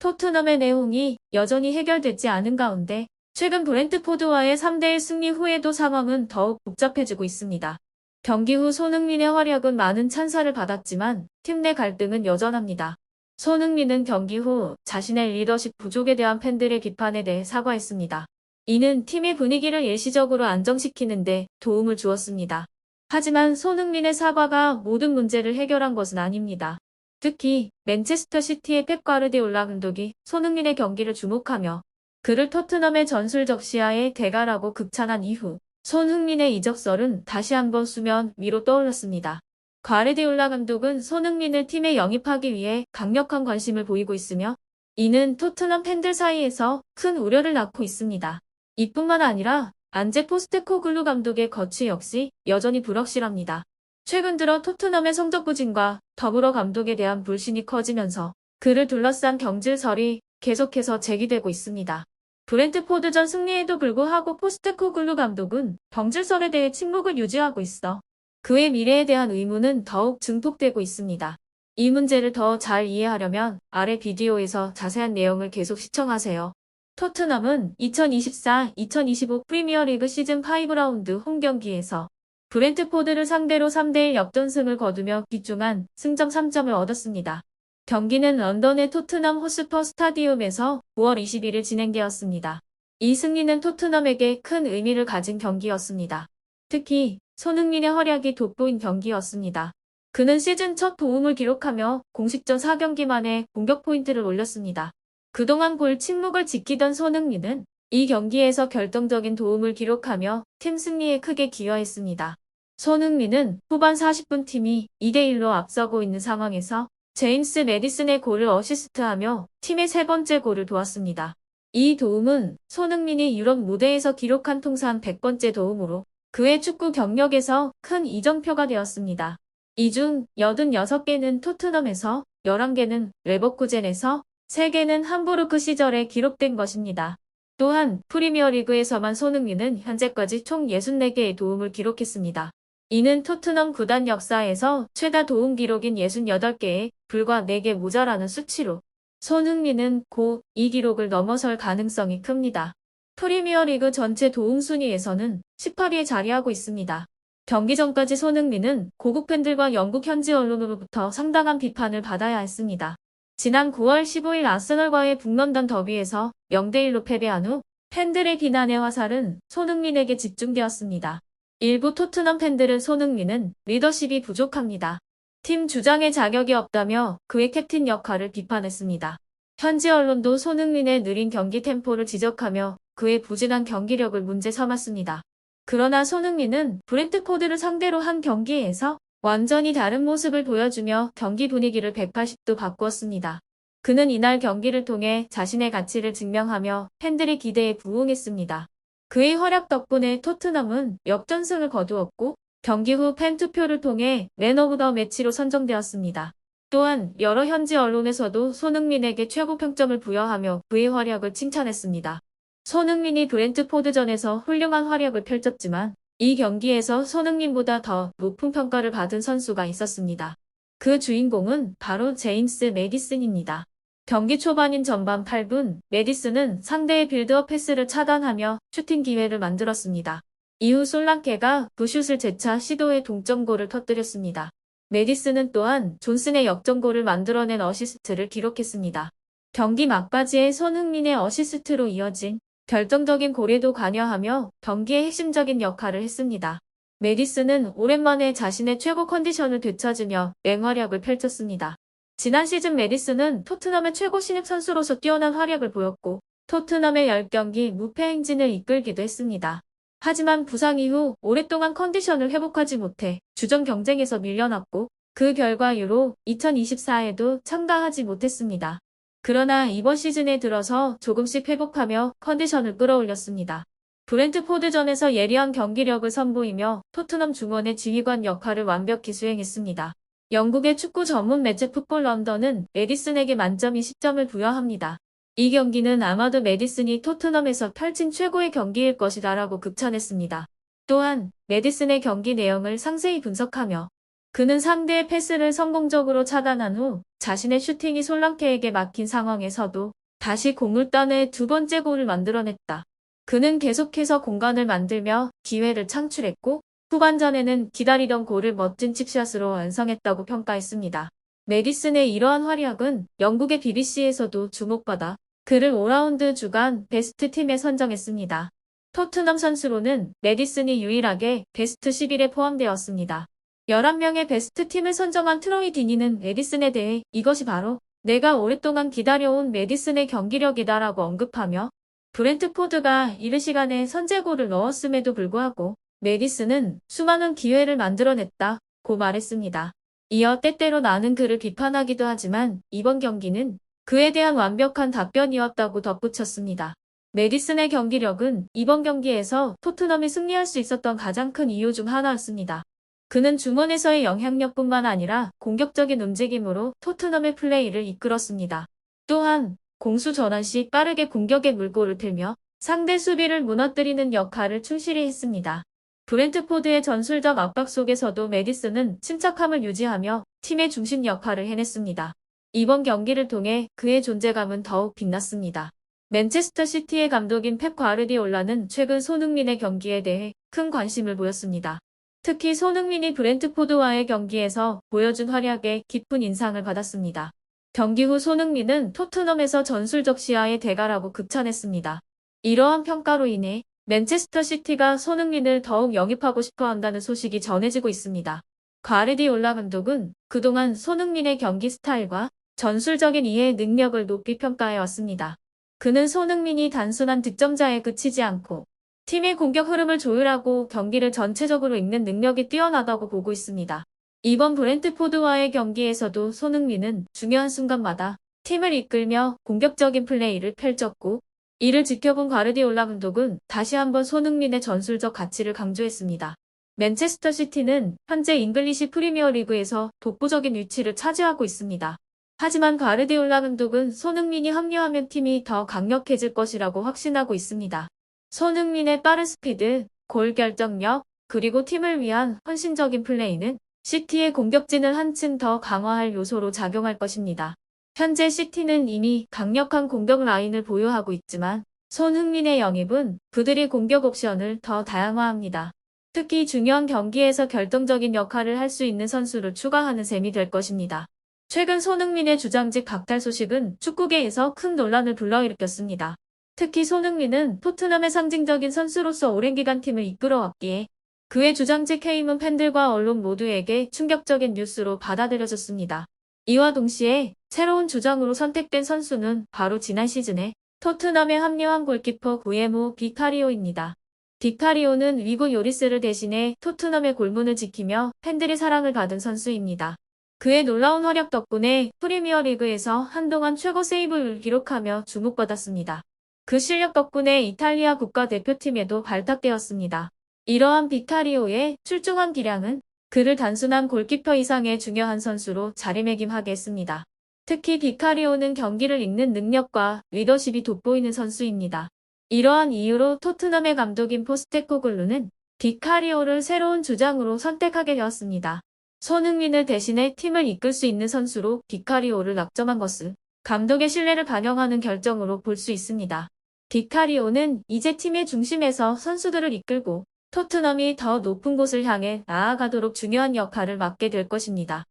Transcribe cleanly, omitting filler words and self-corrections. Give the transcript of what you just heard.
토트넘의 내용이 여전히 해결되지 않은 가운데 최근 브렌트포드와의 3대1 승리 후에도 상황은 더욱 복잡해지고 있습니다. 경기 후 손흥민의 활약은 많은 찬사를 받았지만 팀 내 갈등은 여전합니다. 손흥민은 경기 후 자신의 리더십 부족에 대한 팬들의 비판에 대해 사과했습니다. 이는 팀의 분위기를 일시적으로 안정시키는 데 도움을 주었습니다. 하지만 손흥민의 사과가 모든 문제를 해결한 것은 아닙니다. 특히 맨체스터 시티의 펩 가르디올라 감독이 손흥민의 경기를 주목하며 그를 토트넘의 전술 적시야의 대가라고 극찬한 이후 손흥민의 이적설은 다시 한번 수면 위로 떠올랐습니다. 가르디올라 감독은 손흥민을 팀에 영입하기 위해 강력한 관심을 보이고 있으며 이는 토트넘 팬들 사이에서 큰 우려를 낳고 있습니다. 이뿐만 아니라 안제 포스테코글루 감독의 거취 역시 여전히 불확실합니다. 최근 들어 토트넘의 성적 부진과 더불어 감독에 대한 불신이 커지면서 그를 둘러싼 경질설이 계속해서 제기되고 있습니다. 브렌트포드전 승리에도 불구하고 포스테코글루 감독은 경질설에 대해 침묵을 유지하고 있어 그의 미래에 대한 의문은 더욱 증폭되고 있습니다. 이 문제를 더 잘 이해하려면 아래 비디오에서 자세한 내용을 계속 시청하세요. 토트넘은 2024-2025 프리미어리그 시즌 5라운드 홈 경기에서 브렌트포드를 상대로 3대1 역전승을 거두며 귀중한 승점 3점을 얻었습니다. 경기는 런던의 토트넘 호스퍼 스타디움에서 9월 21일 진행되었습니다. 이 승리는 토트넘에게 큰 의미를 가진 경기였습니다. 특히 손흥민의 활약이 돋보인 경기였습니다. 그는 시즌 첫 도움을 기록하며 공식전 4경기 만에 공격 포인트를 올렸습니다. 그동안 골 침묵을 지키던 손흥민은 이 경기에서 결정적인 도움을 기록하며 팀 승리에 크게 기여했습니다. 손흥민은 후반 40분 팀이 2대1로 앞서고 있는 상황에서 제임스 매디슨의 골을 어시스트하며 팀의 세 번째 골을 도왔습니다. 이 도움은 손흥민이 유럽 무대에서 기록한 통산 100번째 도움으로 그의 축구 경력에서 큰 이정표가 되었습니다. 이 중 86개는 토트넘에서, 11개는 레버쿠젠에서, 3개는 함부르크 시절에 기록된 것입니다. 또한 프리미어리그에서만 손흥민은 현재까지 총 64개의 도움을 기록했습니다. 이는 토트넘 구단 역사에서 최다 도움 기록인 68개에 불과 4개 모자라는 수치로 손흥민은 곧 이 기록을 넘어설 가능성이 큽니다. 프리미어리그 전체 도움 순위에서는 18위에 자리하고 있습니다. 경기 전까지 손흥민은 고국 팬들과 영국 현지 언론으로부터 상당한 비판을 받아야 했습니다. 지난 9월 15일 아스널과의 북런던 더비에서 0대1로 패배한 후 팬들의 비난의 화살은 손흥민에게 집중되었습니다. 일부 토트넘 팬들은 손흥민은 리더십이 부족합니다. 팀 주장의 자격이 없다며 그의 캡틴 역할을 비판했습니다. 현지 언론도 손흥민의 느린 경기 템포를 지적하며 그의 부진한 경기력을 문제 삼았습니다. 그러나 손흥민은 브렌트포드를 상대로 한 경기에서 완전히 다른 모습을 보여주며 경기 분위기를 180도 바꾸었습니다. 그는 이날 경기를 통해 자신의 가치를 증명하며 팬들의 기대에 부응했습니다. 그의 활약 덕분에 토트넘은 역전승을 거두었고 경기 후 팬투표를 통해 맨 오브 더 매치로 선정되었습니다. 또한 여러 현지 언론에서도 손흥민에게 최고 평점을 부여하며 그의 활약을 칭찬했습니다. 손흥민이 브렌트포드전에서 훌륭한 활약을 펼쳤지만 이 경기에서 손흥민보다 더 높은 평가를 받은 선수가 있었습니다. 그 주인공은 바로 제임스 매디슨입니다. 경기 초반인 전반 8분, 매디슨은 상대의 빌드업 패스를 차단하며 슈팅 기회를 만들었습니다. 이후 솔랑케가 굿슛을 재차 시도해 동점골을 터뜨렸습니다. 매디슨은 또한 존슨의 역전골을 만들어낸 어시스트를 기록했습니다. 경기 막바지에 손흥민의 어시스트로 이어진 결정적인 골에도 관여하며 경기의 핵심적인 역할을 했습니다. 매디슨은 오랜만에 자신의 최고 컨디션을 되찾으며 맹활약을 펼쳤습니다. 지난 시즌 매디슨은 토트넘의 최고 신입 선수로서 뛰어난 활약을 보였고 토트넘의 10경기 무패 행진을 이끌기도 했습니다. 하지만 부상 이후 오랫동안 컨디션을 회복하지 못해 주전 경쟁에서 밀려났고 그 결과 이후로 2024에도 참가하지 못했습니다. 그러나 이번 시즌에 들어서 조금씩 회복하며 컨디션을 끌어올렸습니다. 브렌트포드전에서 예리한 경기력을 선보이며 토트넘 중원의 지휘관 역할을 완벽히 수행했습니다. 영국의 축구 전문 매체 풋볼 런던은 매디슨에게 만점 20점을 부여합니다. 이 경기는 아마도 매디슨이 토트넘에서 펼친 최고의 경기일 것이다라고 극찬했습니다. 또한 매디슨의 경기 내용을 상세히 분석하며 그는 상대의 패스를 성공적으로 차단한 후 자신의 슈팅이 솔랑케에게 막힌 상황에서도 다시 공을 따내 두 번째 골을 만들어냈다. 그는 계속해서 공간을 만들며 기회를 창출했고 후반전에는 기다리던 골을 멋진 칩샷으로 완성했다고 평가했습니다. 메디슨의 이러한 활약은 영국의 BBC에서도 주목받아 그를 5라운드 주간 베스트 팀에 선정했습니다. 토트넘 선수로는 메디슨이 유일하게 베스트 11에 포함되었습니다. 11명의 베스트 팀을 선정한 트로이 디니는 메디슨에 대해 이것이 바로 내가 오랫동안 기다려온 메디슨의 경기력이다라고 언급하며 브렌트포드가 이른 시간에 선제골을 넣었음에도 불구하고 메디슨은 수많은 기회를 만들어냈다고 말했습니다. 이어 때때로 나는 그를 비판하기도 하지만 이번 경기는 그에 대한 완벽한 답변이었다고 덧붙였습니다. 메디슨의 경기력은 이번 경기에서 토트넘이 승리할 수 있었던 가장 큰 이유 중 하나였습니다. 그는 중원에서의 영향력뿐만 아니라 공격적인 움직임으로 토트넘의 플레이를 이끌었습니다. 또한 공수 전환 시 빠르게 공격의 물꼬를 틀며 상대 수비를 무너뜨리는 역할을 충실히 했습니다. 브렌트포드의 전술적 압박 속에서도 메디슨은 침착함을 유지하며 팀의 중심 역할을 해냈습니다. 이번 경기를 통해 그의 존재감은 더욱 빛났습니다. 맨체스터 시티의 감독인 펩 과르디올라는 최근 손흥민의 경기에 대해 큰 관심을 보였습니다. 특히 손흥민이 브렌트포드와의 경기에서 보여준 활약에 깊은 인상을 받았습니다. 경기 후 손흥민은 토트넘에서 전술적 시야의 대가라고 극찬했습니다. 이러한 평가로 인해 맨체스터 시티가 손흥민을 더욱 영입하고 싶어 한다는 소식이 전해지고 있습니다. 과르디올라 감독은 그동안 손흥민의 경기 스타일과 전술적인 이해 능력을 높이 평가해 왔습니다. 그는 손흥민이 단순한 득점자에 그치지 않고 팀의 공격 흐름을 조율하고 경기를 전체적으로 읽는 능력이 뛰어나다고 보고 있습니다. 이번 브렌트포드와의 경기에서도 손흥민은 중요한 순간마다 팀을 이끌며 공격적인 플레이를 펼쳤고 이를 지켜본 과르디올라 감독은 다시 한번 손흥민의 전술적 가치를 강조했습니다. 맨체스터 시티는 현재 잉글리시 프리미어리그에서 독보적인 위치를 차지하고 있습니다. 하지만 과르디올라 감독은 손흥민이 합류하면 팀이 더 강력해질 것이라고 확신하고 있습니다. 손흥민의 빠른 스피드, 골 결정력, 그리고 팀을 위한 헌신적인 플레이는 시티의 공격진을 한층 더 강화할 요소로 작용할 것입니다. 현재 시티는 이미 강력한 공격 라인을 보유하고 있지만 손흥민의 영입은 그들의 공격 옵션을 더 다양화합니다. 특히 중요한 경기에서 결정적인 역할을 할 수 있는 선수를 추가하는 셈이 될 것입니다. 최근 손흥민의 주장직 박탈 소식은 축구계에서 큰 논란을 불러일으켰습니다. 특히 손흥민은 토트넘의 상징적인 선수로서 오랜 기간 팀을 이끌어왔기에 그의 주장직 해임은 팬들과 언론 모두에게 충격적인 뉴스로 받아들여졌습니다. 이와 동시에 새로운 주장으로 선택된 선수는 바로 지난 시즌에 토트넘에 합류한 골키퍼 구에모 비카리오입니다. 비카리오는 위고 요리스를 대신해 토트넘의 골문을 지키며 팬들의 사랑을 받은 선수입니다. 그의 놀라운 활약 덕분에 프리미어리그에서 한동안 최고 세이브를 기록하며 주목받았습니다. 그 실력 덕분에 이탈리아 국가대표팀에도 발탁되었습니다. 이러한 비카리오의 출중한 기량은 그를 단순한 골키퍼 이상의 중요한 선수로 자리매김하게 했습니다. 특히 비카리오는 경기를 읽는 능력과 리더십이 돋보이는 선수입니다. 이러한 이유로 토트넘의 감독인 포스테코글루는 비카리오를 새로운 주장으로 선택하게 되었습니다. 손흥민을 대신해 팀을 이끌 수 있는 선수로 비카리오를 낙점한 것은 감독의 신뢰를 반영하는 결정으로 볼 수 있습니다. 비카리오는 이제 팀의 중심에서 선수들을 이끌고 토트넘이 더 높은 곳을 향해 나아가도록 중요한 역할을 맡게 될 것입니다.